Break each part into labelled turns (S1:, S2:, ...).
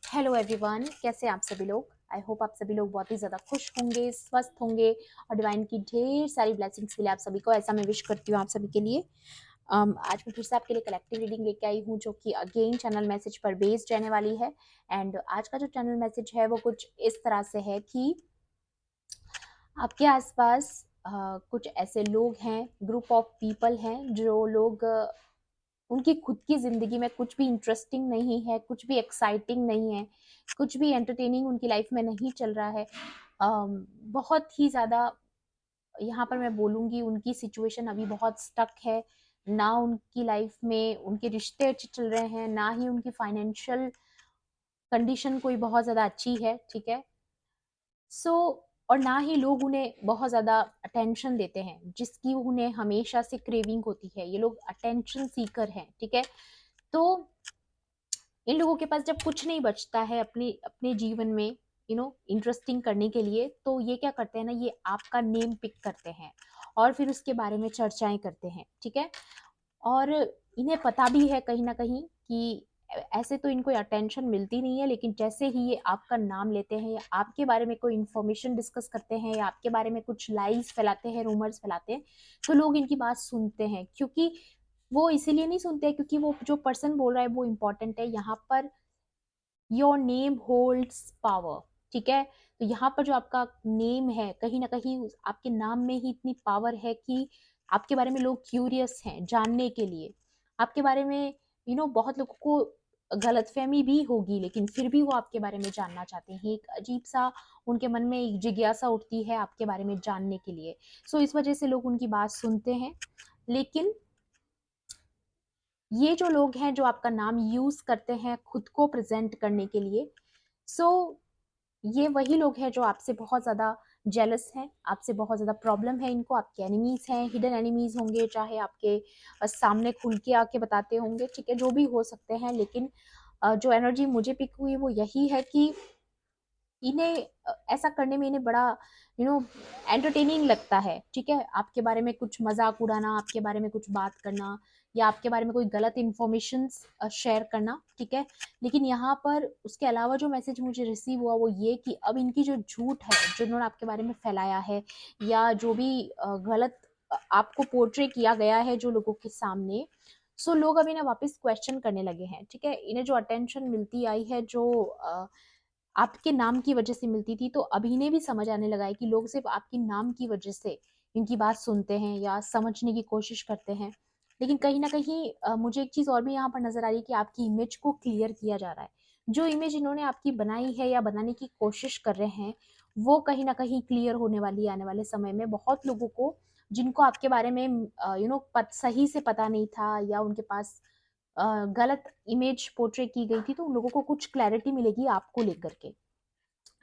S1: Hello everyone, कैसे हैं आप सभी लोग। आई होप आप सभी लोग बहुत ही ज़्यादा खुश होंगे, स्वस्थ होंगे और डिवाइन की ढेर सारी ब्लेसिंग्स मिले आप सभी को, ऐसा मैं विश करती हूँ आप सभी के लिए। आज मैं फिर से आपके लिए कलेक्टिव रीडिंग लेके आई हूँ जो कि अगेन चैनल मैसेज पर बेस्ड रहने वाली है। एंड आज का जो चैनल मैसेज है वो कुछ इस तरह से है कि आपके आसपास कुछ ऐसे लोग हैं, ग्रुप ऑफ पीपल हैं जो लोग उनकी खुद की ज़िंदगी में कुछ भी इंटरेस्टिंग नहीं है, कुछ भी एक्साइटिंग नहीं है, कुछ भी एंटरटेनिंग उनकी लाइफ में नहीं चल रहा है। बहुत ही ज़्यादा यहाँ पर मैं बोलूँगी उनकी सिचुएशन अभी बहुत स्टक है। ना उनकी लाइफ में उनके रिश्ते अच्छे चल रहे हैं, ना ही उनकी फाइनेंशियल कंडीशन कोई बहुत ज़्यादा अच्छी है, ठीक है? सो और ना ही लोग उन्हें बहुत ज़्यादा अटेंशन देते हैं, जिसकी उन्हें हमेशा से क्रेविंग होती है। ये लोग अटेंशन सीकर हैं, ठीक है? तो इन लोगों के पास जब कुछ नहीं बचता है अपने अपने जीवन में इंटरेस्टिंग करने के लिए, तो ये क्या करते हैं ना, ये आपका नेम पिक करते हैं और फिर उसके बारे में चर्चाएं करते हैं, ठीक है? और इन्हें पता भी है कहीं ना कहीं कि ऐसे तो इनको अटेंशन मिलती नहीं है, लेकिन जैसे ही ये आपका नाम लेते हैं या आपके बारे में कोई इन्फॉर्मेशन डिस्कस करते हैं या आपके बारे में कुछ लाइज फैलाते हैं, रूमर्स फैलाते हैं, तो लोग इनकी बात सुनते हैं। क्योंकि वो इसीलिए नहीं सुनते क्योंकि वो जो पर्सन बोल रहा है वो इम्पोर्टेंट है। यहाँ per your name holds power, ठीक है? तो यहाँ पर जो आपका नेम है, कहीं ना कहीं आपके नाम में ही इतनी पावर है कि आपके बारे में लोग क्यूरियस हैं जानने के लिए। आपके बारे में बहुत लोगों को गलतफहमी भी होगी, लेकिन फिर भी वो आपके बारे में जानना चाहते हैं। एक अजीब सा उनके मन में एक जिज्ञासा उठती है आपके बारे में जानने के लिए। सो इस वजह से लोग उनकी बात सुनते हैं। लेकिन ये जो लोग हैं जो आपका नाम यूज करते हैं खुद को प्रेजेंट करने के लिए, सो ये वही लोग हैं जो आपसे बहुत ज़्यादा जेलस हैं, आपसे बहुत ज़्यादा प्रॉब्लम है इनको। आपके एनिमीज हैं, हिडन एनिमीज होंगे, चाहे आपके सामने खुल के आके बताते होंगे, ठीक है, जो भी हो सकते हैं। लेकिन जो एनर्जी मुझे पिक हुई वो यही है कि इन्हें ऐसा करने में इन्हें बड़ा एंटरटेनिंग लगता है, ठीक है? आपके बारे में कुछ मजाक उड़ाना, आपके बारे में कुछ बात करना या आपके बारे में कोई गलत इन्फॉर्मेशन शेयर करना, ठीक है? लेकिन यहाँ पर उसके अलावा जो मैसेज मुझे रिसीव हुआ वो ये कि अब इनकी जो झूठ है जो इन्होंने आपके बारे में फैलाया है या जो भी गलत आपको पोर्ट्रे किया गया है जो लोगों के सामने, सो लोग अब इन्हें वापस क्वेश्चन करने लगे हैं, ठीक है? इन्हें जो अटेंशन मिलती आई है, जो आपके नाम की वजह से मिलती थी, तो अब इन्हें भी समझ आने लगा है कि लोग सिर्फ आपके नाम की वजह से इनकी बात सुनते हैं या समझने की कोशिश करते हैं। लेकिन कहीं ना कहीं मुझे एक चीज और भी यहाँ पर नजर आ रही है कि आपकी इमेज को क्लियर किया जा रहा है। जो इमेज इन्होंने आपकी बनाई है या बनाने की कोशिश कर रहे हैं, वो कहीं ना कहीं क्लियर होने वाली है आने वाले समय में। बहुत लोगों को जिनको आपके बारे में सही से पता नहीं था या उनके पास गलत इमेज पोर्ट्रे की गई थी, तो उन लोगों को कुछ क्लैरिटी मिलेगी आपको लेकर के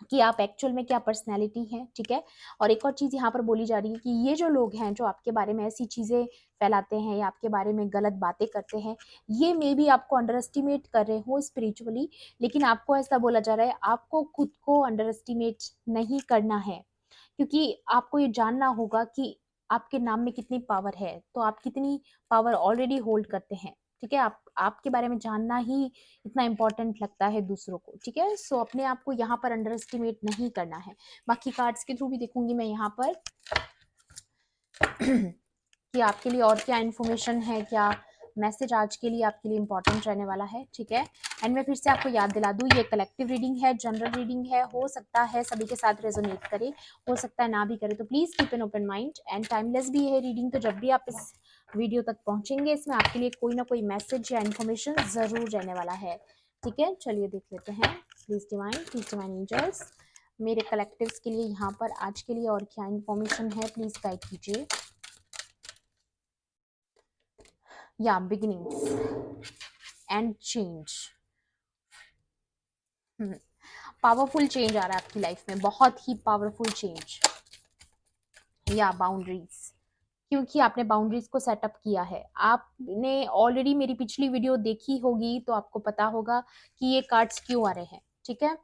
S1: कि आप एक्चुअल में क्या पर्सनैलिटी हैं, ठीक है? और एक और चीज़ यहाँ पर बोली जा रही है कि ये जो लोग हैं जो आपके बारे में ऐसी चीज़ें फैलाते हैं या आपके बारे में गलत बातें करते हैं, ये मे बी आपको अंडर एस्टिमेट कर रहे हो स्पिरिचुअली, लेकिन आपको ऐसा बोला जा रहा है आपको खुद को अंडर एस्टिमेट नहीं करना है। क्योंकि आपको ये जानना होगा कि आपके नाम में कितनी पावर है, तो आप कितनी पावर ऑलरेडी होल्ड करते हैं, ठीक है? आप आपके बारे में जानना ही इतना इम्पोर्टेंट लगता है दूसरों को, ठीक है? सो अपने आप को यहाँ पर अंडर एस्टिमेट नहीं करना है। बाकी कार्ड्स के थ्रू भी देखूंगी मैं यहाँ पर कि आपके लिए और क्या इन्फॉर्मेशन है, क्या मैसेज आज के लिए आपके लिए इंपॉर्टेंट रहने वाला है, ठीक है? एंड मैं फिर से आपको याद दिला दूं, ये कलेक्टिव रीडिंग है, जनरल रीडिंग है, हो सकता है सभी के साथ रेजोनेट करे, हो सकता है ना भी करे, तो please keep an open mind. And timeless भी है रीडिंग, तो जब भी आप इस वीडियो तक पहुंचेंगे इसमें आपके लिए कोई ना कोई मैसेज या इन्फॉर्मेशन जरूर रहने वाला है, ठीक है? चलिए देख लेते हैं। प्लीज डिवाइन एंजल्स, मेरे कलेक्टिव्स के लिए यहाँ पर आज के लिए और क्या इन्फॉर्मेशन है, प्लीज गाइड कीजिए। या beginnings and change, powerful change आ रहा है आपकी लाइफ में, बहुत ही पावरफुल चेंज। या बाउंड्रीज, क्योंकि आपने बाउंड्रीज को सेटअप किया है। आपने ऑलरेडी मेरी पिछली वीडियो देखी होगी तो आपको पता होगा कि ये कार्ड्स क्यों आ रहे हैं, ठीक है?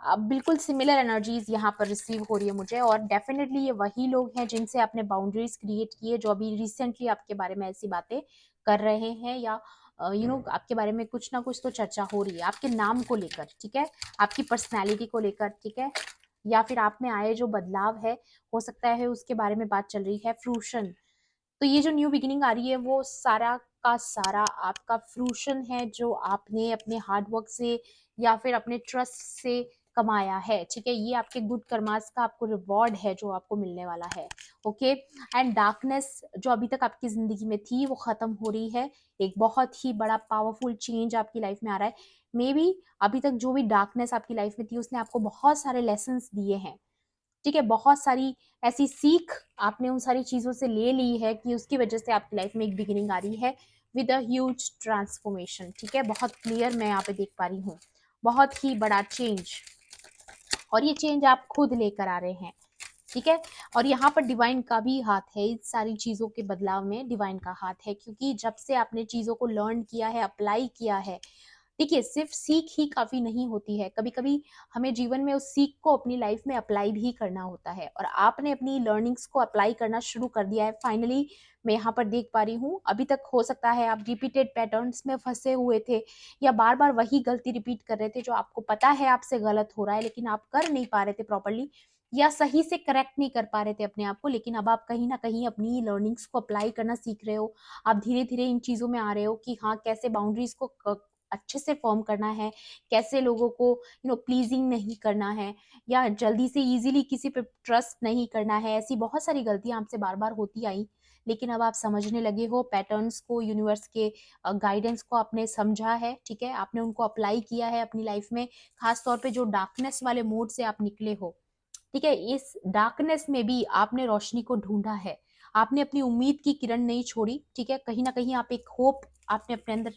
S1: अब बिल्कुल सिमिलर एनर्जीज यहाँ पर रिसीव हो रही है मुझे, और डेफिनेटली ये वही लोग हैं जिनसे आपने बाउंड्रीज क्रिएट की है, जो अभी रिसेंटली आपके बारे में ऐसी बातें कर रहे हैं या आपके बारे में कुछ ना कुछ तो चर्चा हो रही है आपके नाम को लेकर, ठीक है, आपकी पर्सनैलिटी को लेकर, ठीक है, या फिर आप में आए जो बदलाव है हो सकता है उसके बारे में बात चल रही है, फ्रूशन। तो ये जो न्यू बिगिनिंग आ रही है वो सारा का सारा आपका फ्रूशन है जो आपने अपने हार्ड वर्क से या फिर अपने ट्रस्ट से कमाया है, ठीक है, ये आपके गुड कर्मास का आपको रिवॉर्ड है जो आपको मिलने वाला है। ओके, एंड डार्कनेस जो अभी तक आपकी जिंदगी में थी वो खत्म हो रही है, एक बहुत ही बड़ा पावरफुल चेंज आपकी लाइफ में आ रहा है। मे बी अभी तक जो भी डार्कनेस आपकी लाइफ में थी उसने आपको बहुत सारे लेसन्स दिए हैं, ठीक है, बहुत सारी ऐसी सीख आपने उन सारी चीजों से ले ली है कि उसकी वजह से आपकी लाइफ में एक बिगिनिंग आ रही है विद अ ह्यूज ट्रांसफॉर्मेशन, ठीक है, बहुत क्लियर मैं यहाँ पे देख पा रही हूँ, बहुत ही बड़ा चेंज, और ये चेंज आप खुद लेकर आ रहे हैं, ठीक है। और यहाँ पर डिवाइन का भी हाथ है, इस सारी चीजों के बदलाव में डिवाइन का हाथ है, क्योंकि जब से आपने चीजों को लर्न किया है, अप्लाई किया है, देखिए सिर्फ सीख ही काफी नहीं होती है, कभी कभी हमें जीवन में उस सीख को अपनी लाइफ में अप्लाई भी करना होता है, और आपने अपनी लर्निंग्स को अप्लाई करना शुरू कर दिया है फाइनली। मैं यहाँ पर देख पा रही हूँ, अभी तक हो सकता है आप रिपीटेड पैटर्न्स में फंसे हुए थे या बार बार वही गलती रिपीट कर रहे थे जो आपको पता है आपसे गलत हो रहा है लेकिन आप कर नहीं पा रहे थे प्रॉपरली, या सही से करेक्ट नहीं कर पा रहे थे अपने आप को, लेकिन अब आप कहीं ना कहीं अपनी लर्निंग्स को अप्लाई करना सीख रहे हो, आप धीरे धीरे इन चीजों में आ रहे हो कि हाँ कैसे बाउंड्रीज को अच्छे से फॉर्म करना है, कैसे लोगों को प्लीजिंग नहीं करना है, या जल्दी से इजीली किसी पे ट्रस्ट नहीं करना है, ऐसी बहुत सारी गलतियां आपसे बार बार होती आई, लेकिन अब आप समझने लगे हो पैटर्न्स को, यूनिवर्स के गाइडेंस को आपने समझा है, ठीक है, आपने उनको अप्लाई किया है अपनी लाइफ में, खास तौर पे जो डार्कनेस वाले मोड से आप निकले हो, ठीक है, इस डार्कनेस में भी आपने रोशनी को ढूंढा है, आपने अपनी उम्मीद की किरण नहीं छोड़ी, ठीक है, कहीं ना कहीं आप एक होप आपने अपने अंदर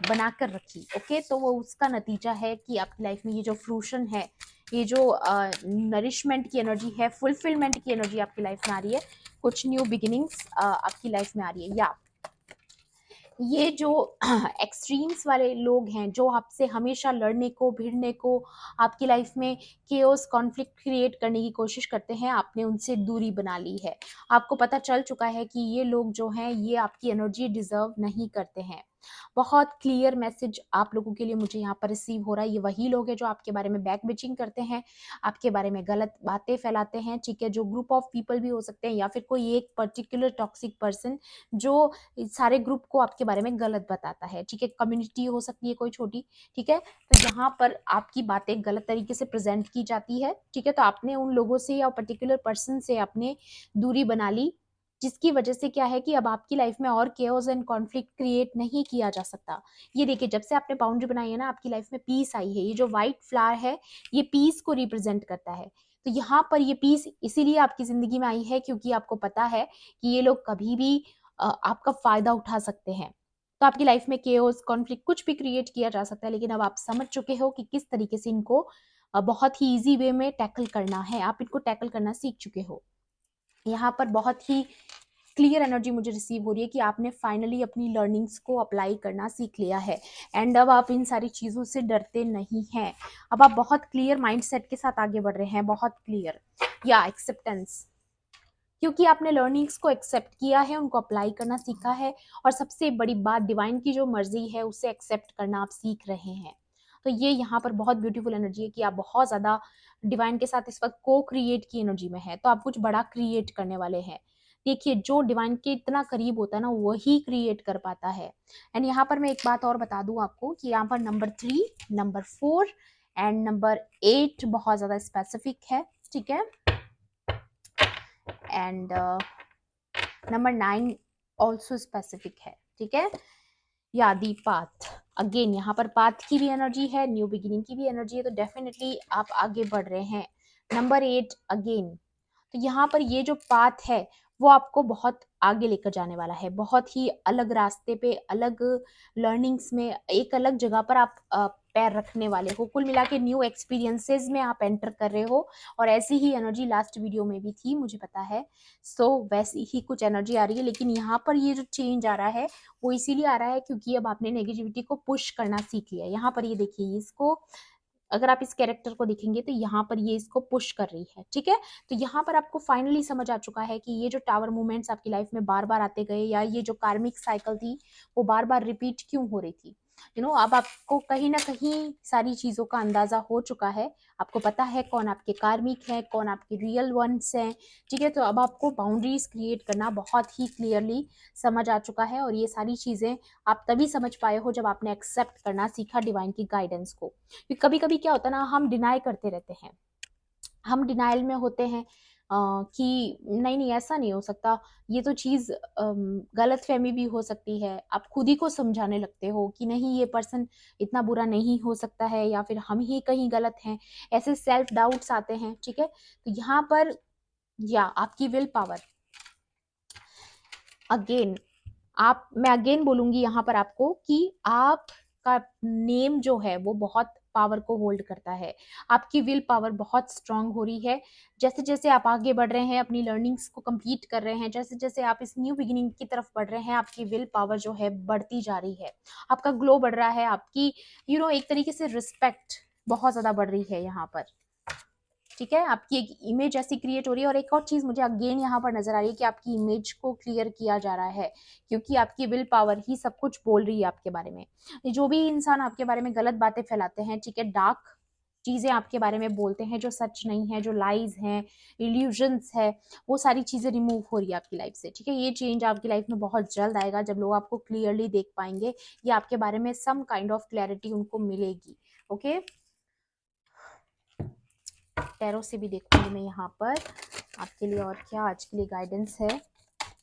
S1: बनाकर रखी। ओके, तो वो उसका नतीजा है कि आपकी लाइफ में ये जो फ्रूशन है, ये जो नरिशमेंट की एनर्जी है, फुलफिलमेंट की एनर्जी आपकी लाइफ में आ रही है, कुछ न्यू बिगिनिंग्स आपकी लाइफ में आ रही है, या ये जो एक्सट्रीम्स वाले लोग हैं जो आपसे हमेशा लड़ने को, भिड़ने को, आपकी लाइफ में केओस कॉन्फ्लिक्ट क्रिएट करने की कोशिश करते हैं, आपने उनसे दूरी बना ली है, आपको पता चल चुका है कि ये लोग जो हैं ये आपकी एनर्जी डिजर्व नहीं करते हैं। बहुत क्लियर मैसेज आप लोगों के लिए मुझे यहाँ पर रिसीव हो रहा है, ये वही लोग हैं जो आपके बारे में बैक बिचिंग करते हैं, आपके बारे में गलत बातें फैलाते हैं, ठीक है, जो ग्रुप ऑफ पीपल भी हो सकते हैं या फिर कोई एक पर्टिकुलर टॉक्सिक पर्सन जो इस सारे ग्रुप को आपके बारे में गलत बताता है, ठीक है, कम्युनिटी हो सकती है कोई छोटी, ठीक है, तो यहाँ पर आपकी बातें गलत तरीके से प्रेजेंट की जाती है, ठीक है, तो आपने उन लोगों से या पर्टिकुलर पर्सन से आपने दूरी बना ली, जिसकी वजह से क्या है कि अब आपकी लाइफ में और केओस एंड कॉन्फ्लिक्ट क्रिएट नहीं किया जा सकता। ये देखिए जब से आपने बाउंड्री बनाई है ना, आपकी लाइफ में पीस आई है, ये जो व्हाइट फ्लावर है ये पीस को रिप्रेजेंट करता है, तो यहाँ पर ये पीस इसीलिए आपकी जिंदगी में आई है क्योंकि आपको पता है कि ये लोग कभी भी आपका फायदा उठा सकते हैं, तो आपकी लाइफ में केओस कॉन्फ्लिक्ट कुछ भी क्रिएट किया जा सकता है, लेकिन अब आप समझ चुके हो कि किस तरीके से इनको बहुत ही इजी वे में टैकल करना है, आप इनको टैकल करना सीख चुके हो। यहाँ पर बहुत ही क्लियर एनर्जी मुझे रिसीव हो रही है कि आपने फाइनली अपनी लर्निंग्स को अप्लाई करना सीख लिया है, एंड अब आप इन सारी चीज़ों से डरते नहीं हैं, अब आप बहुत क्लियर माइंडसेट के साथ आगे बढ़ रहे हैं, बहुत क्लियर, या एक्सेप्टेंस, क्योंकि आपने लर्निंग्स को एक्सेप्ट किया है, उनको अप्लाई करना सीखा है, और सबसे बड़ी बात डिवाइन की जो मर्जी है उसे एक्सेप्ट करना आप सीख रहे हैं। तो ये यहाँ पर बहुत ब्यूटीफुल एनर्जी है कि आप बहुत ज़्यादा डिवाइन के साथ इस वक्त को क्रिएट की एनर्जी में है, तो आप कुछ बड़ा क्रिएट करने वाले हैं। देखिए जो डिवाइन के इतना करीब होता है ना वही क्रिएट कर पाता है। एंड यहाँ पर मैं एक बात और बता दूं आपको कि यहाँ पर नंबर 3, नंबर 4 एंड नंबर 8 बहुत ज़्यादा स्पेसिफिक है, ठीक है, एंड नंबर 9 ऑल्सो स्पेसिफिक है, ठीक है, या दी पाथ, अगेन यहाँ पर पाथ की भी एनर्जी है, न्यू बिगिनिंग की भी एनर्जी है, तो डेफिनेटली आप आगे बढ़ रहे हैं। नंबर 8 अगेन, तो यहाँ पर ये जो पाथ है वो आपको बहुत आगे लेकर जाने वाला है, बहुत ही अलग रास्ते पे, अलग लर्निंग्स में, एक अलग जगह पर आप पैर रखने वाले हो, कुल मिला के न्यू एक्सपीरियंसेस में आप एंटर कर रहे हो, और ऐसी ही एनर्जी लास्ट वीडियो में भी थी मुझे पता है, सो वैसी ही कुछ एनर्जी आ रही है, लेकिन यहाँ पर ये जो चेंज आ रहा है वो इसीलिए आ रहा है क्योंकि अब आपने नेगेटिविटी को पुश करना सीख लिया। यहाँ पर ये देखिए इसको अगर आप इस कैरेक्टर को देखेंगे तो यहाँ पर ये इसको पुश कर रही है, ठीक है। तो यहाँ पर आपको फाइनली समझ आ चुका है कि ये जो टावर मूवमेंट्स आपकी लाइफ में बार बार आते गए, या ये जो कार्मिक साइकिल थी वो बार बार रिपीट क्यों हो रही थी, अब आपको कहीं ना कहीं सारी चीजों का अंदाजा हो चुका है। आपको पता है कौन आपके कार्मिक है, कौन आपके रियल वंस हैं, ठीक है। तो अब आपको बाउंड्रीज क्रिएट करना बहुत ही क्लियरली समझ आ चुका है, और ये सारी चीजें आप तभी समझ पाए हो जब आपने एक्सेप्ट करना सीखा डिवाइन की गाइडेंस को। क्योंकि कभी कभी क्या होता है ना, हम डिनाई करते रहते हैं, हम डिनाइल में होते हैं कि नहीं नहीं ऐसा नहीं हो सकता, ये तो चीज गलत फहमी भी हो सकती है। आप खुद ही को समझाने लगते हो कि नहीं, ये पर्सन इतना बुरा नहीं हो सकता है, या फिर हम ही कहीं गलत हैं। ऐसे सेल्फ डाउट्स आते हैं, ठीक है। तो यहाँ पर या आपकी विल पावर, अगेन मैं अगेन बोलूंगी यहाँ पर आपको कि आपका नेम जो है वो बहुत पावर को होल्ड करता है। आपकी विल पावर बहुत स्ट्रांग हो रही है। जैसे जैसे आप आगे बढ़ रहे हैं, अपनी लर्निंग्स को कंप्लीट कर रहे हैं, जैसे जैसे आप इस न्यू बिगिनिंग की तरफ बढ़ रहे हैं, आपकी विल पावर जो है बढ़ती जा रही है। आपका ग्लो बढ़ रहा है, आपकी एक तरीके से रिस्पेक्ट बहुत ज्यादा बढ़ रही है यहाँ पर, ठीक है। आपकी एक इमेज ऐसी क्रिएट हो रही है। और एक और चीज मुझे अगेन यहाँ पर नजर आ रही है कि आपकी इमेज को क्लियर किया जा रहा है, क्योंकि आपकी विल पावर ही सब कुछ बोल रही है आपके बारे में। जो भी इंसान आपके बारे में गलत बातें फैलाते हैं, ठीक है, डार्क चीजें आपके बारे में बोलते हैं जो सच नहीं है, जो लाइज हैं, इल्यूजन्स है, वो सारी चीजें रिमूव हो रही है आपकी लाइफ से, ठीक है। ये चेंज आपकी लाइफ में बहुत जल्द आएगा जब लोग आपको क्लियरली देख पाएंगे, या आपके बारे में सम काइंड ऑफ क्लैरिटी उनको मिलेगी। ओके, टैरो से भी देखूंगी मैं यहाँ पर आपके लिए और क्या आज के लिए गाइडेंस है।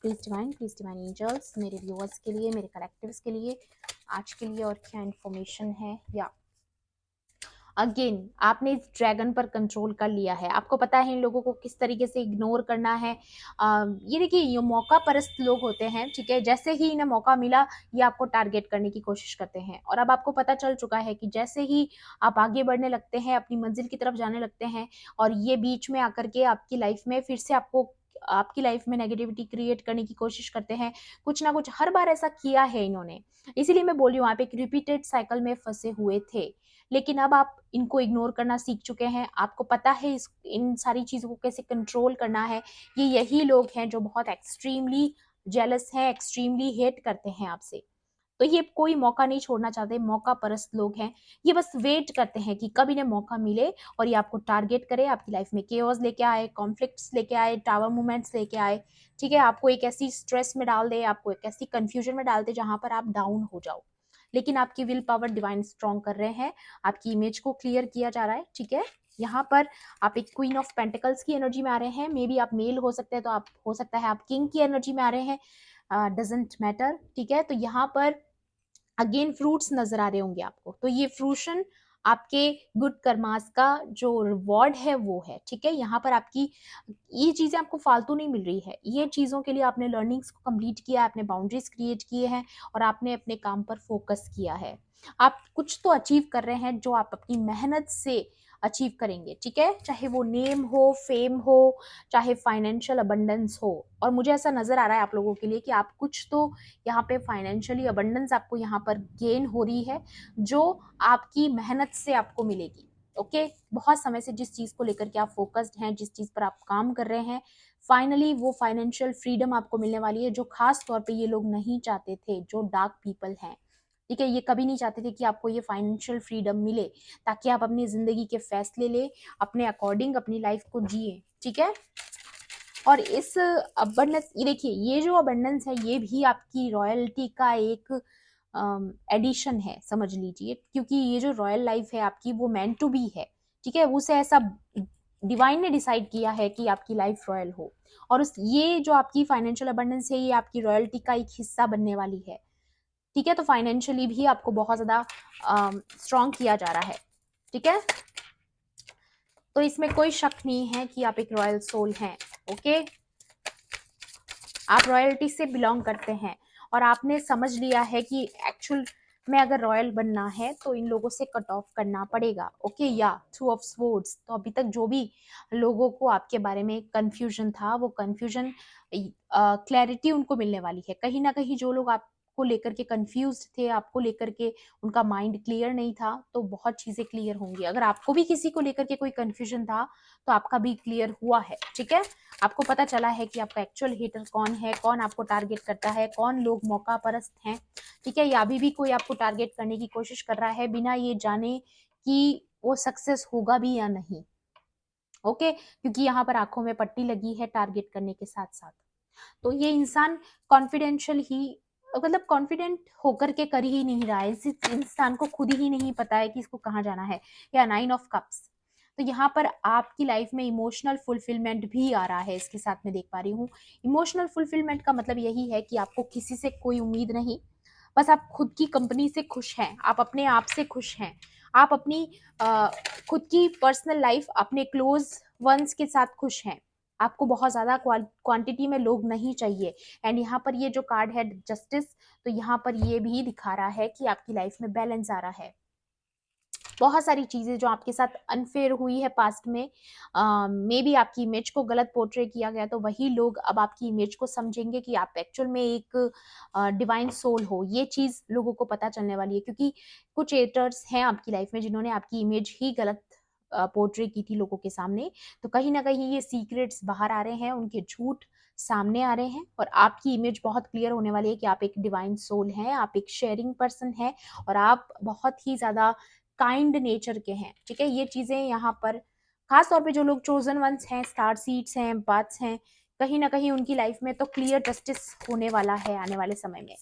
S1: प्लीज डिवाइन एंजल्स, मेरे व्यूअर्स के लिए, मेरे कलेक्टिव्स के लिए आज के लिए और क्या इन्फॉर्मेशन है। या अगेन आपने इस ड्रैगन पर कंट्रोल कर लिया है, आपको पता है इन लोगों को किस तरीके से इग्नोर करना है। ये देखिए, ये मौका परस्त लोग होते हैं, ठीक है। जैसे ही इन्हें मौका मिला, ये आपको टारगेट करने की कोशिश करते हैं। और अब आपको पता चल चुका है कि जैसे ही आप आगे बढ़ने लगते हैं, अपनी मंजिल की तरफ जाने लगते हैं, और ये बीच में आकर के आपकी लाइफ में फिर से आपकी लाइफ में नेगेटिविटी क्रिएट करने की कोशिश करते हैं। कुछ ना कुछ हर बार ऐसा किया है इन्होंने, इसीलिए मैं बोल रही हूँ आप एक रिपीटेड साइकिल में फंसे हुए थे। लेकिन अब आप इनको इग्नोर करना सीख चुके हैं, आपको पता है इन सारी चीज़ों को कैसे कंट्रोल करना है। ये यही लोग हैं जो बहुत एक्सट्रीमली जेलस हैं, एक्सट्रीमली हेट करते हैं आपसे। तो ये कोई मौका नहीं छोड़ना चाहते, मौका परस्त लोग हैं। ये बस वेट करते हैं कि कब इन्हें मौका मिले और ये आपको टारगेट करे, आपकी लाइफ में केओस लेके आए, कॉन्फ्लिक्ट्स लेके आए, टावर मूवमेंट्स लेके आए, ठीक है। आपको एक ऐसी स्ट्रेस में डाल दे, आपको एक ऐसी कंफ्यूजन में डाल दे जहां पर आप डाउन हो जाओ। लेकिन आपकी विल पावर डिवाइन स्ट्रॉन्ग कर रहे हैं, आपकी इमेज को क्लियर किया जा रहा है, ठीक है। यहाँ पर आप एक क्वीन ऑफ पेंटिकल्स की एनर्जी में आ रहे हैं, मे बी आप मेल हो सकते हैं, तो आप हो सकता है आप किंग की एनर्जी में आ रहे हैं, डजेंट मैटर, ठीक है। तो यहाँ पर अगेन फ्रूट्स नजर आ रहे होंगे आपको, तो ये फ्रूशन आपके गुड कर्मास का जो रिवॉर्ड है वो है, ठीक है। यहाँ पर आपकी ये चीजें आपको फालतू नहीं मिल रही है, ये चीजों के लिए आपने लर्निंग्स को कंप्लीट किया, आपने बाउंड्रीज क्रिएट किए हैं, और आपने अपने काम पर फोकस किया है। आप कुछ तो अचीव कर रहे हैं जो आप अपनी मेहनत से अचीव करेंगे, ठीक है। चाहे वो नेम हो, फेम हो, चाहे फाइनेंशियल अबंडेंस हो। और मुझे ऐसा नजर आ रहा है आप लोगों के लिए कि आप कुछ तो यहाँ पे फाइनेंशियली अबंडेंस आपको यहाँ पर गेन हो रही है, जो आपकी मेहनत से आपको मिलेगी। ओके, बहुत समय से जिस चीज को लेकर के आप फोकस्ड हैं, जिस चीज पर आप काम कर रहे हैं, फाइनली वो फाइनेंशियल फ्रीडम आपको मिलने वाली है, जो खास तौर पे ये लोग नहीं चाहते थे, जो डार्क पीपल हैं, ठीक है। ये कभी नहीं चाहते थे कि आपको ये फाइनेंशियल फ्रीडम मिले, ताकि आप अपनी जिंदगी के फैसले ले, अपने अकॉर्डिंग अपनी लाइफ को जिए, ठीक है। और इस अबंडेंस, ये देखिए, ये जो अबंडेंस है ये भी आपकी रॉयल्टी का एक एडिशन है, समझ लीजिए। क्योंकि ये जो रॉयल लाइफ है आपकी, वो मेंट टू बी है, ठीक है। उसे ऐसा डिवाइन ने डिसाइड किया है कि आपकी लाइफ रॉयल हो। और ये जो आपकी फाइनेंशियल अबंडेंस है, ये आपकी रॉयल्टी का एक हिस्सा बनने वाली है, ठीक है। तो फाइनेंशियली भी आपको बहुत ज्यादा स्ट्रॉन्ग किया जा रहा है, ठीक है। तो इसमें कोई शक नहीं है कि आप एक रॉयल सोल हैं, ओके। आप रॉयल्टी से बिलोंग करते हैं, और आपने समझ लिया है कि एक्चुअल में अगर रॉयल बनना है तो इन लोगों से कट ऑफ करना पड़ेगा, ओके। या टू ऑफ स्वॉर्ड्स, तो अभी तक जो भी लोगों को आपके बारे में कंफ्यूजन था, वो कंफ्यूजन क्लैरिटी उनको मिलने वाली है। कहीं ना कहीं जो लोग आप आपको लेकर के कंफ्यूज्ड थे, आपको लेकर के उनका माइंड क्लियर नहीं था, तो बहुत चीजें क्लियर होंगी। अगर आपको भी किसी को लेकर के कोई कंफ्यूजन था तो आपका भी क्लियर हुआ है, ठीक है। आपको पता चला है कि आपका एक्चुअल हेटर कौन है, कौन आपको टारगेट करता है, कौन लोग मौका परस्त हैं, ठीक है, या अभी भी कोई आपको टारगेट करने की कोशिश कर रहा है बिना ये जाने कि वो सक्सेस होगा भी या नहीं। ओके, क्योंकि यहाँ पर आंखों में पट्टी लगी है टारगेट करने के साथ साथ। तो ये इंसान कॉन्फिडेंशियल ही, मतलब कॉन्फिडेंट होकर के कर ही नहीं रहा है, इस इंसान को खुद ही नहीं पता है कि इसको कहाँ जाना है। या 9 ऑफ कप्स, तो यहाँ पर आपकी लाइफ में इमोशनल फुलफिलमेंट भी आ रहा है, इसके साथ में देख पा रही हूँ। इमोशनल फुलफिलमेंट का मतलब यही है कि आपको किसी से कोई उम्मीद नहीं, बस आप खुद की कंपनी से खुश हैं, आप अपने आप से खुश हैं, आप अपनी अ, खुद की पर्सनल लाइफ अपने क्लोज वंस के साथ खुश हैं। आपको बहुत ज्यादा क्वांटिटी में लोग नहीं चाहिए। एंड यहाँ पर ये जो कार्ड है जस्टिस, तो यहाँ पर ये भी दिखा रहा है कि आपकी लाइफ में बैलेंस आ रहा है। बहुत सारी चीजें जो आपके साथ अनफेयर हुई है पास्ट में, मे बी आपकी इमेज को गलत पोर्ट्रे किया गया, तो वही लोग अब आपकी इमेज को समझेंगे कि आप एक्चुअल में एक डिवाइन सोल हो। ये चीज लोगों को पता चलने वाली है, क्योंकि कुछ एटर्स हैं आपकी लाइफ में जिन्होंने आपकी इमेज ही गलत पोर्ट्रे की थी लोगों के सामने। तो कहीं ना कहीं ये सीक्रेट्स बाहर आ रहे हैं, उनके झूठ सामने आ रहे हैं, और आपकी इमेज बहुत क्लियर होने वाली है कि आप एक डिवाइन सोल हैं, आप एक शेयरिंग पर्सन हैं, और आप बहुत ही ज्यादा काइंड नेचर के हैं, ठीक है। ये चीजें यहाँ पर खास तौर पे जो लोग चोजन वंस हैं, स्टार सीड्स हैं, बाथ्स हैं, कहीं ना कहीं उनकी लाइफ में तो क्लियर जस्टिस होने वाला है आने वाले समय में।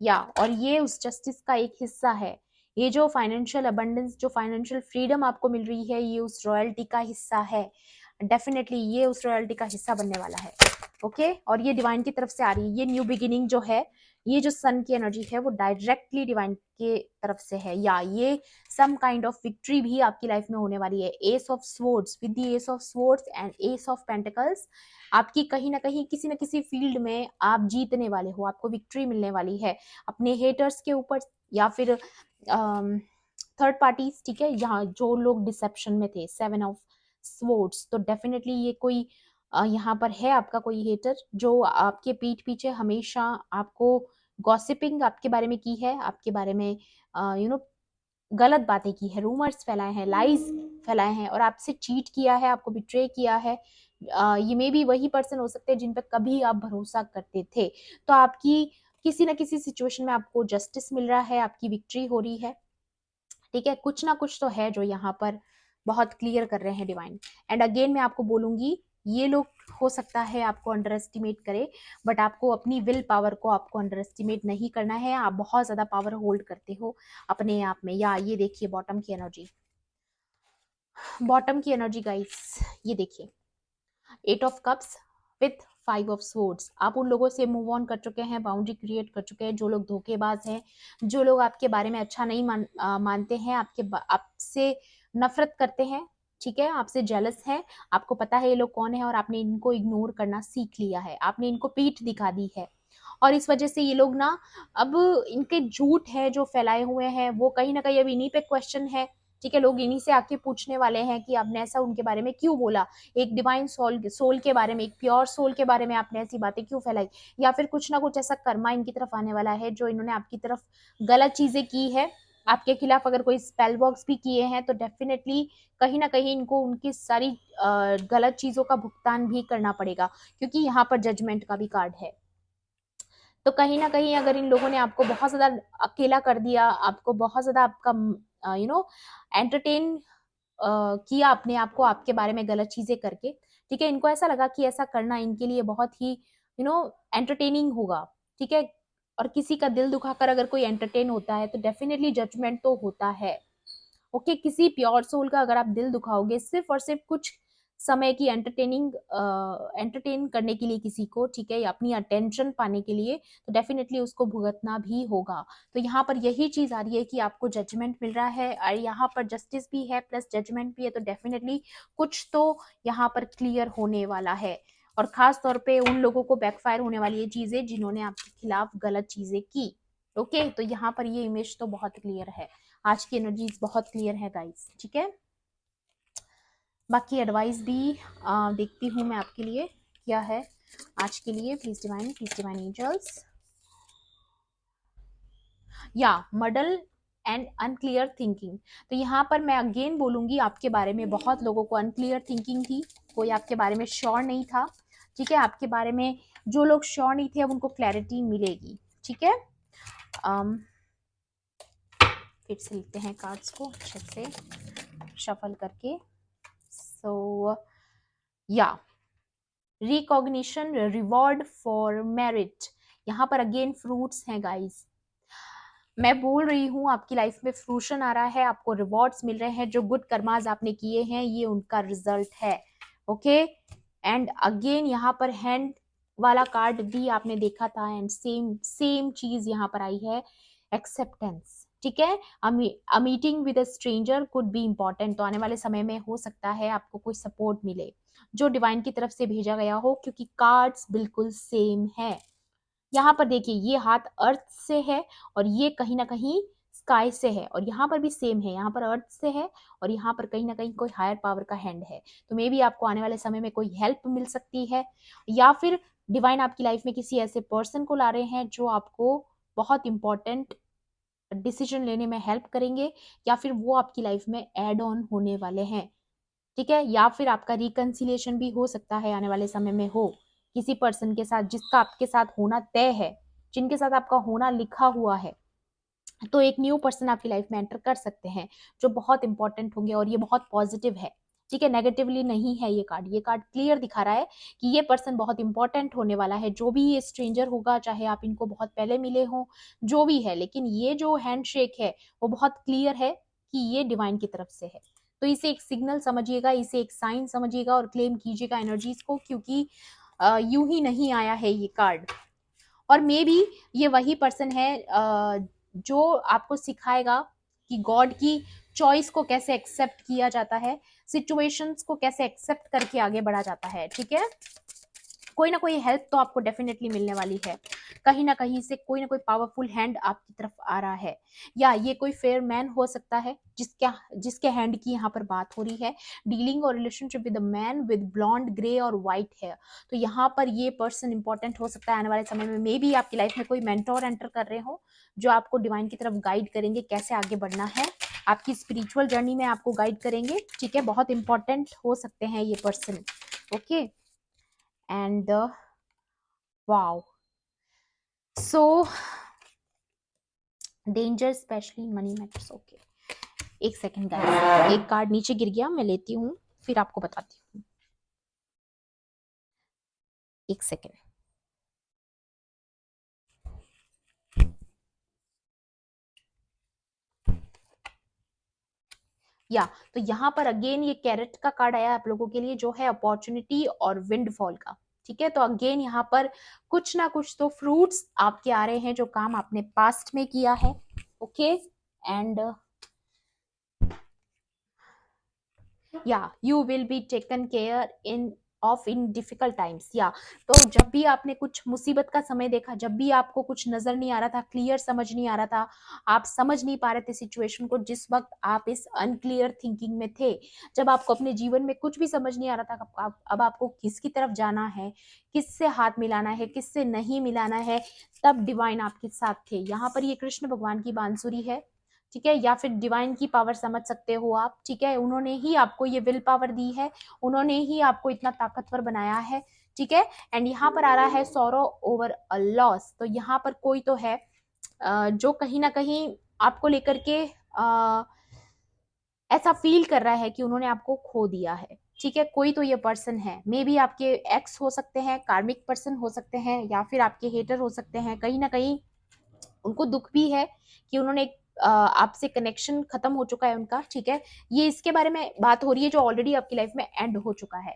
S1: या और ये उस जस्टिस का एक हिस्सा है। ये जो फाइनेंशियल अबंडेंस, जो फाइनेंशियल फ्रीडम आपको मिल रही है, ये उस रॉयल्टी का हिस्सा है। डेफिनेटली ये उस रॉयल्टी का हिस्सा बनने वाला है। ओके, और ये डिवाइन की तरफ से आ रही है। ये न्यू बिगिनिंग जो है, ये जो सन की एनर्जी है, वो डायरेक्टली डिवाइन के तरफ से है। या ये सम काइंड ऑफ विक्ट्री भी आपकी लाइफ में होने वाली है। S of swords, with the S of swords and S of pentacles, आपकी कहीं ना कहीं किसी न किसी फील्ड में आप जीतने वाले हो, आपको विक्ट्री मिलने वाली है अपने हेटर्स के ऊपर, या फिर थर्ड पार्टीज, ठीक है। यहाँ जो लोग डिसेप्शन में थे, 7 ऑफ स्वॉर्ड्स, तो डेफिनेटली ये कोई यहाँ पर है आपका कोई हेटर जो आपके पीठ पीछे हमेशा आपको गॉसिपिंग आपके बारे में की है, आपके बारे में गलत बातें की है, रूमर्स फैलाए हैं, लाइज फैलाए हैं, और आपसे चीट किया है, आपको बिट्रे किया है। ये मे भी वही पर्सन हो सकते हैं जिन पर कभी आप भरोसा करते थे। तो आपकी किसी ना किसी सिचुएशन में आपको जस्टिस मिल रहा है, आपकी विक्ट्री हो रही है, ठीक है। कुछ ना कुछ तो है जो यहाँ पर बहुत क्लियर कर रहे हैं डिवाइन। एंड अगेन मैं आपको बोलूंगी, ये लोग हो सकता है आपको अंडर एस्टिमेट करे, बट आपको अपनी विल पावर को आपको अंडर एस्टिमेट नहीं करना है। आप बहुत ज्यादा पावर होल्ड करते हो अपने आप में। या ये देखिए बॉटम की एनर्जी, बॉटम की एनर्जी गाइस, ये देखिए 8 of cups with 5 of swords. आप उन लोगों से मूव ऑन कर चुके हैं, बाउंड्री क्रिएट कर चुके हैं जो लोग धोखेबाज हैं, जो लोग आपके बारे में अच्छा नहीं मानते हैं, आपसे नफरत करते हैं, ठीक है, आपसे जेलस है। आपको पता है ये लोग कौन है, और आपने इनको इग्नोर करना सीख लिया है, आपने इनको पीठ दिखा दी है। और इस वजह से ये लोग ना, अब इनके झूठ है जो फैलाए हुए हैं, वो कहीं ना कहीं अब इन्हीं पे क्वेश्चन है, ठीक है। लोग इन्हीं से आके पूछने वाले हैं कि आपने ऐसा उनके बारे में क्यों बोला, एक डिवाइन सोल के बारे में, एक प्योर सोल के बारे में आपने ऐसी बातें क्यों फैलाई। या फिर कुछ ना कुछ ऐसा कर्मा इनकी तरफ आने वाला है जो इन्होंने आपकी तरफ गलत चीजें की है, आपके खिलाफ अगर कोई स्पेल बॉक्स भी किए हैं, तो डेफिनेटली कहीं ना कहीं इनको उनकी सारी गलत चीजों का भुगतान भी करना पड़ेगा, क्योंकि यहाँ पर जजमेंट का भी कार्ड है। तो कहीं ना कहीं अगर इन लोगों ने आपको बहुत ज्यादा अकेला कर दिया, आपको बहुत ज्यादा आपका एंटरटेन किया अपने आप को आपके बारे में गलत चीजें करके, ठीक है, इनको ऐसा लगा कि ऐसा करना इनके लिए बहुत ही एंटरटेनिंग होगा, ठीक है। और किसी का दिल दुखाकर अगर कोई एंटरटेन होता है तो डेफिनेटली जजमेंट तो होता है। ओके, किसी प्योर सोल का अगर आप दिल दुखाओगे सिर्फ और सिर्फ कुछ समय की एंटरटेन करने के लिए किसी को, ठीक है, या अपनी अटेंशन पाने के लिए, तो डेफिनेटली उसको भुगतना भी होगा। तो यहाँ पर यही चीज आ रही है कि आपको जजमेंट मिल रहा है, और यहाँ पर जस्टिस भी है प्लस जजमेंट भी है, तो डेफिनेटली कुछ तो यहाँ पर क्लियर होने वाला है। और खास तौर पे उन लोगों को बैकफायर होने वाली है चीजें जिन्होंने आपके खिलाफ गलत चीजें की। ओके, तो यहाँ पर ये इमेज तो बहुत क्लियर है, आज की एनर्जीज बहुत क्लियर है गाइस, ठीक है। बाकी एडवाइस भी देखती हूँ मैं आपके लिए क्या है आज के लिए। प्लीज डिवाइन एंजल्स, या मडल एंड अनक्लियर थिंकिंग। तो यहाँ पर मैं अगेन बोलूंगी, आपके बारे में बहुत लोगों को अनक्लियर थिंकिंग थी, कोई आपके बारे में श्योर नहीं था, ठीक है। आपके बारे में जो लोग श्योर नहीं थे अब उनको क्लैरिटी मिलेगी, ठीक है। फिर से लिखते हैं कार्ड्स को अच्छे से शफल करके। सो या रिकॉग्निशन, रिवॉर्ड फॉर मेरिट, यहाँ पर अगेन फ्रूट्स हैं गाइस। मैं बोल रही हूँ आपकी लाइफ में फ्रूशन आ रहा है, आपको रिवॉर्ड्स मिल रहे हैं, जो गुड कर्माज आपने किए हैं ये उनका रिजल्ट है, ओके। एंड अगेन यहाँ पर हैंड वाला कार्ड भी आपने देखा था एंड सेम सेम चीज यहाँ पर आई है, एक्सेप्टेंस, ठीक है। A meeting with a stranger could be important. तो आने वाले समय में हो सकता है आपको कोई सपोर्ट मिले जो डिवाइन की तरफ से भेजा गया हो, क्योंकि कार्ड्स बिल्कुल सेम है। यहाँ पर देखिए ये हाथ अर्थ से है और ये कहीं ना कहीं स्काई से है, और यहाँ पर भी सेम है, यहाँ पर अर्थ से है और यहाँ पर कहीं ना कहीं कोई हायर पावर का हैंड है। तो मे बी आपको आने वाले समय में कोई हेल्प मिल सकती है, या फिर डिवाइन आपकी लाइफ में किसी ऐसे पर्सन को ला रहे हैं जो आपको बहुत इंपॉर्टेंट डिसीजन लेने में हेल्प करेंगे, या फिर वो आपकी लाइफ में एड ऑन होने वाले हैं, ठीक है। या फिर आपका रिकंसिलिएशन भी हो सकता है आने वाले समय में हो किसी पर्सन के साथ जिसका आपके साथ होना तय है, जिनके साथ आपका होना लिखा हुआ है। तो एक न्यू पर्सन आपकी लाइफ में एंटर कर सकते हैं जो बहुत इंपॉर्टेंट होंगे, और ये बहुत पॉजिटिव है, ठीक है। नेगेटिवली नहीं है ये कार्ड, ये कार्ड क्लियर दिखा रहा है कि ये पर्सन बहुत इंपॉर्टेंट होने वाला है। जो भी ये स्ट्रेंजर होगा, चाहे आप इनको बहुत पहले मिले हो, जो भी है, लेकिन ये जो हैंडशेक है वो बहुत क्लियर है कि ये डिवाइन की तरफ से है। तो इसे एक सिग्नल समझिएगा, इसे एक साइन समझिएगा और क्लेम कीजिएगा एनर्जीज को, क्योंकि यूं ही नहीं आया है ये कार्ड। और मे बी ये वही पर्सन है जो आपको सिखाएगा कि गॉड की चॉइस को कैसे एक्सेप्ट किया जाता है, सिचुएशंस को कैसे एक्सेप्ट करके आगे बढ़ा जाता है, ठीक है। कोई ना कोई हेल्प तो आपको डेफिनेटली मिलने वाली है, कहीं ना कहीं से कोई ना कोई पावरफुल हैंड आपकी तरफ आ रहा है, या ये कोई फेयर मैन हो सकता है जिसके हैंड की यहाँ पर बात हो रही है। डीलिंग और relationship with a man with blonde grey और व्हाइट हेयर। तो यहाँ पर ये पर्सन इंपॉर्टेंट हो सकता है आने वाले समय में। मे बी आपकी लाइफ में कोई मेंटोर एंटर कर रहे हो जो आपको डिवाइन की तरफ गाइड करेंगे कैसे आगे बढ़ना है, आपकी स्पिरिचुअल जर्नी में आपको गाइड करेंगे, ठीक है। बहुत इंपॉर्टेंट हो सकते हैं ये person, okay. And wow, so danger specially money matters, okay. एक सेकंड गाइस, एक कार्ड नीचे गिर गया, मैं लेती हूँ फिर आपको बताती हूँ, एक सेकंड। या तो यहाँ पर अगेन ये कैरेट का कार्ड आया आप लोगों के लिए, जो है अपॉर्चुनिटी और विंडफॉल का, ठीक है। तो अगेन यहाँ पर कुछ ना कुछ तो फ्रूट्स आपके आ रहे हैं जो काम आपने पास्ट में किया है, ओके। एंड या you will be taken care in difficult times. या तो जब भी आपने कुछ मुसीबत का समय देखा, जब भी आपको कुछ नजर नहीं आ रहा था, क्लियर समझ नहीं आ रहा था, आप समझ नहीं पा रहे थे सिचुएशन को, जिस वक्त आप इस अनक्लियर थिंकिंग में थे, जब आपको अपने जीवन में कुछ भी समझ नहीं आ रहा था अब आपको किसकी तरफ जाना है, किससे हाथ मिलाना है, किससे नहीं मिलाना है, तब डिवाइन आपके साथ थे। यहाँ पर ये कृष्ण भगवान की बांसुरी है, ठीक है, या फिर डिवाइन की पावर समझ सकते हो आप, ठीक है। उन्होंने ही आपको ये विल पावर दी है, उन्होंने ही आपको इतना ताकतवर बनाया है, ठीक है। एंड यहाँ पर आ रहा है सॉरो ओवर अ लॉस। तो यहाँ पर कोई तो है जो कहीं ना कहीं आपको लेकर के ऐसा फील कर रहा है कि उन्होंने आपको खो दिया है, ठीक है। कोई तो ये पर्सन है, मे बी आपके एक्स हो सकते हैं, कार्मिक पर्सन हो सकते हैं, या फिर आपके हेटर हो सकते हैं। कहीं ना कहीं उनको दुख भी है कि उन्होंने आपसे कनेक्शन खत्म हो चुका है उनका, ठीक है। ये इसके बारे में बात हो रही है जो ऑलरेडी आपकी लाइफ में एंड हो चुका है,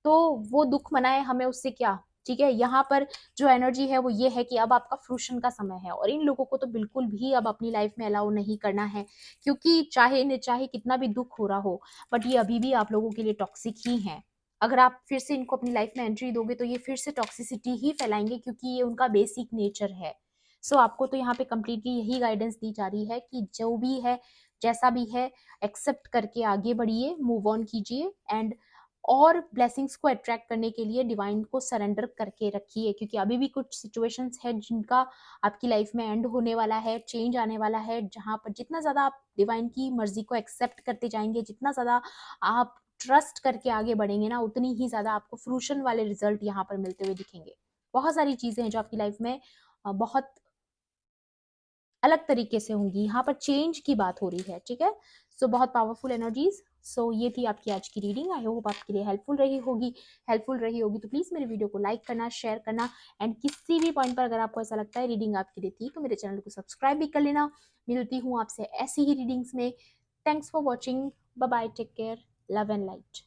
S1: तो वो दुख मनाए, हमें उससे क्या, ठीक है। यहाँ पर जो एनर्जी है वो ये है कि अब आपका फ्रूशन का समय है, और इन लोगों को तो बिल्कुल भी अब अपनी लाइफ में अलाउ नहीं करना है, क्योंकि चाहे इन्हें चाहे कितना भी दुख हो रहा हो, बट ये अभी भी आप लोगों के लिए टॉक्सिक ही है। अगर आप फिर से इनको अपनी लाइफ में एंट्री दोगे तो ये फिर से टॉक्सिसिटी ही फैलाएंगे, क्योंकि ये उनका बेसिक नेचर है। सो आपको तो यहाँ पे कम्प्लीटली यही गाइडेंस दी जा रही है कि जो भी है, जैसा भी है, एक्सेप्ट करके आगे बढ़िए, मूव ऑन कीजिए, एंड और ब्लेसिंग्स को अट्रैक्ट करने के लिए डिवाइन को सरेंडर करके रखिए, क्योंकि अभी भी कुछ सिचुएशंस है जिनका आपकी लाइफ में एंड होने वाला है, चेंज आने वाला है, जहां पर जितना ज़्यादा आप डिवाइन की मर्जी को एक्सेप्ट करते जाएंगे, जितना ज़्यादा आप ट्रस्ट करके आगे बढ़ेंगे ना, उतनी ही ज़्यादा आपको फ्रूशन वाले रिजल्ट यहाँ पर मिलते हुए दिखेंगे। बहुत सारी चीज़ें हैं जो आपकी लाइफ में बहुत अलग तरीके से होंगी, यहाँ पर चेंज की बात हो रही है, ठीक है। सो बहुत पावरफुल एनर्जीज। सो ये थी आपकी आज की रीडिंग। आई होप आपके लिए हेल्पफुल रही होगी। तो प्लीज मेरे वीडियो को लाइक करना, शेयर करना, एंड किसी भी पॉइंट पर अगर आपको ऐसा लगता है रीडिंग आपके लिए थी तो मेरे चैनल को सब्सक्राइब भी कर लेना। मिलती हूँ आपसे ऐसी ही रीडिंग्स में। Thanks for watching. Bye bye, take care, love and light.